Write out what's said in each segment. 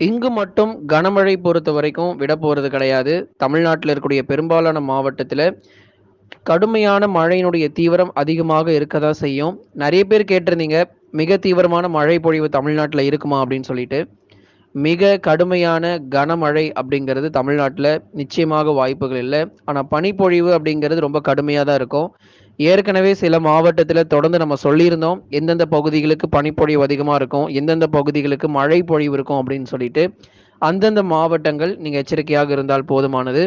இங்கு மட்டும் கனமழை பொறுத்தவரைக்கும் விடப்போறது கிடையாது. தமிழ்நாட்டுல இருக்கக்கூடிய பெரும்பாலான மாவட்டத்தில கடுமையான மழையினுடைய தீவிரம் அதிகமாக இருக்க தான் செய்யும். நெறைய பேர் கேட்டிருந்தீங்க, மிக தீவிரமான மழை பொழிவு தமிழ்நாட்டுல இருக்குமா? அப்படின்னு சொல்லிட்டு. மிக கடுமையான கனமழை அப்படிங்கிறது தமிழ்நாட்டுல நிச்சயமாக வாய்ப்புகள் இல்ல. ஆனா பனிப்பொழிவு அப்படிங்கிறது ரொம்ப கடுமையா தான் இருக்கும். ஏற்கனவே சில மாவட்டத்தில தொடர்ந்து நம்ம சொல்லியிருந்தோம். எந்தெந்த பகுதிகளுக்கு பனிப்பொழிவு அதிகமா இருக்கும், எந்தெந்த பகுதிகளுக்கு மழை பொழிவு இருக்கும் அப்படின்னு சொல்லிட்டு. அந்தந்த மாவட்டங்கள் நீங்க எச்சரிக்கையாக இருந்தால் போதுமானது.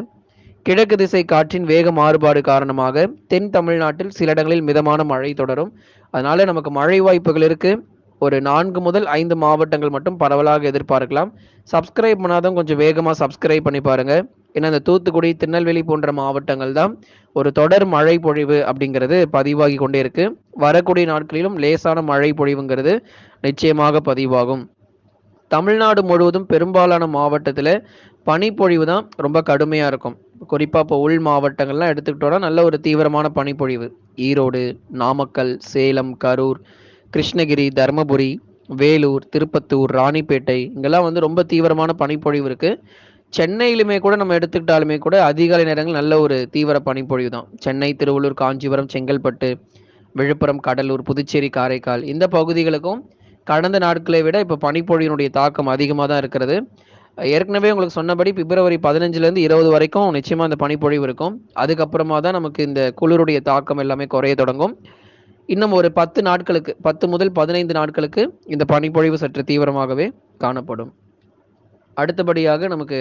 கிழக்கு திசை காற்றின் வேக மாறுபாடு காரணமாக தென் தமிழ்நாட்டில் சில இடங்களில் மிதமான மழை தொடரும். அதனால நமக்கு மழை வாய்ப்புகள் இருக்கு. ஒரு 4 முதல் 5 மாவட்டங்கள் மட்டும் பரவலாக எதிர்பார்க்கலாம். சப்ஸ்கிரைப் பண்ணாதவங்க கொஞ்சம் வேகமா சப்ஸ்கிரைப் பண்ணி பாருங்க. ஏன்னா இந்த தூத்துக்குடி, திருநெல்வேலி போன்ற மாவட்டங்கள் தான் ஒரு தொடர் மழை பொழிவு அப்படிங்கிறது பதிவாகி கொண்டே இருக்கு. வரக்கூடிய நாட்களிலும் லேசான மழை பொழிவுங்கிறது நிச்சயமாக பதிவாகும். தமிழ்நாடு முழுவதும் பெரும்பாலான மாவட்டத்தில பனிப்பொழிவு தான் ரொம்ப கடுமையா இருக்கும். குறிப்பா இப்போ உள் மாவட்டங்கள்லாம் எடுத்துக்கிட்டோம்னா, நல்ல ஒரு தீவிரமான பனிப்பொழிவு. ஈரோடு, நாமக்கல், சேலம், கரூர், கிருஷ்ணகிரி, தர்மபுரி, வேலூர், திருப்பத்தூர், ராணிப்பேட்டை இங்கெல்லாம் வந்து ரொம்ப தீவிரமான பனிப்பொழிவு இருக்கு. சென்னையிலுமே கூட நம்ம எடுத்துக்கிட்டாலுமே கூட அதிகாலை நேரங்கள் நல்ல ஒரு தீவிர பனிப்பொழிவு தான். சென்னை, திருவள்ளூர், காஞ்சிபுரம், செங்கல்பட்டு, விழுப்புரம், கடலூர், புதுச்சேரி, காரைக்கால் இந்த பகுதிகளுக்கும் கடந்த நாட்களை விட இப்போ பனிப்பொழிவினுடைய தாக்கம் அதிகமா தான் இருக்கிறது. ஏற்கனவே உங்களுக்கு சொன்னபடி பிப்ரவரி 15லேருந்து 20 வரைக்கும் நிச்சயமா அந்த பனிப்பொழிவு இருக்கும். அதுக்கப்புறமா தான் நமக்கு இந்த குளிருடைய தாக்கம் எல்லாமே குறைய தொடங்கும். இன்னும் ஒரு 10 நாட்களுக்கு 10 முதல் 15 நாட்களுக்கு இந்த பனிப்பொழிவு சற்று தீவிரமாகவே காணப்படும். அடுத்தபடியாக நமக்கு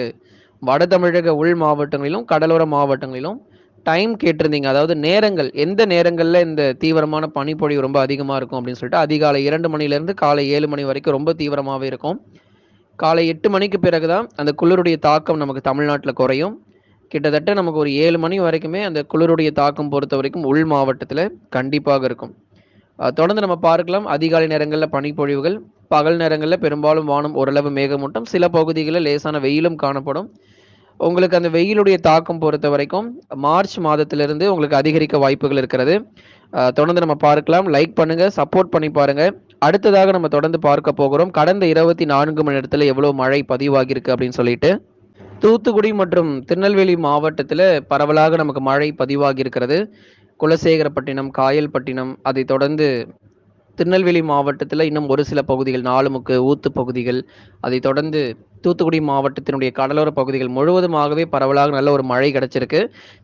வட தமிழக உள் மாவட்டங்களிலும், கடலோர மாவட்டங்களிலும் டைம் கேட்டிருந்தீங்க. அதாவது நேரங்கள், எந்த நேரங்கள்ல இந்த தீவிரமான பனிப்பொழிவு ரொம்ப அதிகமா இருக்கும் அப்படின்னு சொல்லிட்டு, அதிகாலை 2 மணிலேருந்து காலை 7 மணி வரைக்கும் ரொம்ப தீவிரமாவே இருக்கும். காலை 8 மணிக்கு பிறகு தான் அந்த குளிருடைய தாக்கம் நமக்கு தமிழ்நாட்டுல குறையும். கிட்டத்தட்ட நமக்கு ஒரு 7 மணி வரைக்குமே அந்த குளிருடைய தாக்கம் பொறுத்தவரைக்கும் உள் மாவட்டத்தில கண்டிப்பாக இருக்கும். தொடர்ந்து நம்ம பார்க்கலாம். அதிகாலை நேரங்கள்ல பனிப்பொழிவுகள், பகல் நேரங்கள்ல பெரும்பாலும் வானம் ஓரளவு மேகமூட்டம், சில பகுதிகளில் லேசான வெயிலும் காணப்படும். உங்களுக்கு அந்த வெயிலுடைய தாக்கம் பொறுத்தவரைக்கும் மார்ச் மாதத்திலிருந்து உங்களுக்கு அதிகரிக்க வாய்ப்புகள் இருக்கிறது. தொடர்ந்து நம்ம பார்க்கலாம். லைக் பண்ணுங்க, சப்போர்ட் பண்ணி பாருங்க. அடுத்ததாக நம்ம தொடர்ந்து பார்க்க போகிறோம். கடந்த 24 மணி நேரத்துல எவ்வளவு மழை பதிவாகியிருக்கு அப்படின்னு சொல்லிட்டு. தூத்துக்குடி மற்றும் திருநெல்வேலி மாவட்டத்துல பரவலாக நமக்கு மழை பதிவாகி இருக்கிறது. குலசேகரப்பட்டினம், காயல்பட்டினம், அதைத் தொடர்ந்து திருநெல்வேலி மாவட்டத்தில் இன்னும் ஒரு சில பகுதிகள், நாலுமுக்கு, ஊத்து பகுதிகள், அதைத் தொடர்ந்து தூத்துக்குடி மாவட்டத்தினுடைய கடலோர பகுதிகள் முழுவதுமாகவே பரவலாக நல்ல ஒரு மழை கிடைச்சிருக்கு.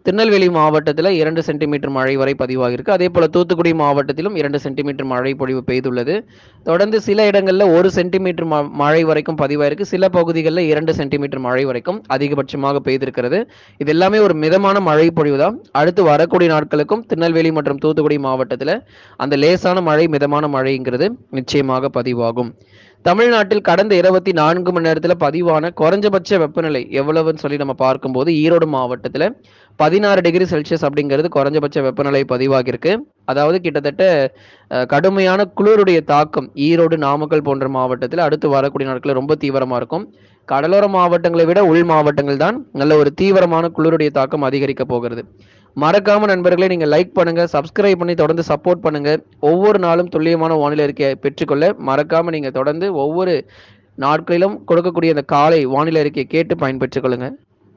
திருநெல்வேலி மாவட்டத்தில் 2 சென்டிமீட்டர் மழை வரை பதிவாகியிருக்கு. அதே போல தூத்துக்குடி மாவட்டத்திலும் 2 சென்டிமீட்டர் மழை பொழிவு பெய்துள்ளது. தொடர்ந்து சில இடங்களில் 1 சென்டிமீட்டர் மழை வரைக்கும் பதிவாயிருக்கு. சில பகுதிகளில் 2 சென்டிமீட்டர் மழை வரைக்கும் அதிகபட்சமாக பெய்திருக்கிறது. இது எல்லாமே ஒரு மிதமான மழை பொழிவு தான். அடுத்து வரக்கூடிய நாட்களுக்கும் திருநெல்வேலி மற்றும் தூத்துக்குடி மாவட்டத்தில் அந்த லேசான மழை, மிதமான மழைங்கிறது நிச்சயமாக பதிவாகும். தமிழ்நாட்டில் கடந்த 24 மணி நேரத்துல பதிவான குறைஞ்சபட்ச வெப்பநிலை எவ்வளவுன்னு சொல்லி நம்ம பார்க்கும்போது ஈரோடு மாவட்டத்துல 16 டிகிரி செல்சியஸ் அப்படிங்கிறது குறைஞ்சபட்ச வெப்பநிலை பதிவாகியிருக்கு. அதாவது கிட்டத்தட்ட கடுமையான குளிருடைய தாக்கம் ஈரோடு, நாமக்கல் போன்ற மாவட்டத்தில் அடுத்து வரக்கூடிய நாட்கள் ரொம்ப தீவிரமா இருக்கும். கடலோர மாவட்டங்களை விட உள் மாவட்டங்கள் தான் நல்ல ஒரு தீவிரமான குளிருடைய தாக்கம் அதிகரிக்க போகிறது. மறக்காம நண்பர்களே, நீங்க லைக் பண்ணுங்க, சப்ஸ்கிரைப் பண்ணி தொடர்ந்து சப்போர்ட் பண்ணுங்க. ஒவ்வொரு நாளும் துல்லியமான வானிலை அறிக்கையை பெற்றுக்கொள்ள மறக்காம நீங்க தொடர்ந்து ஒவ்வொரு நாட்களிலும் கொடுக்கக்கூடிய அந்த காலை வானிலை அறிக்கையை கேட்டு பயன்பெற்றுக் கொள்ளுங்க.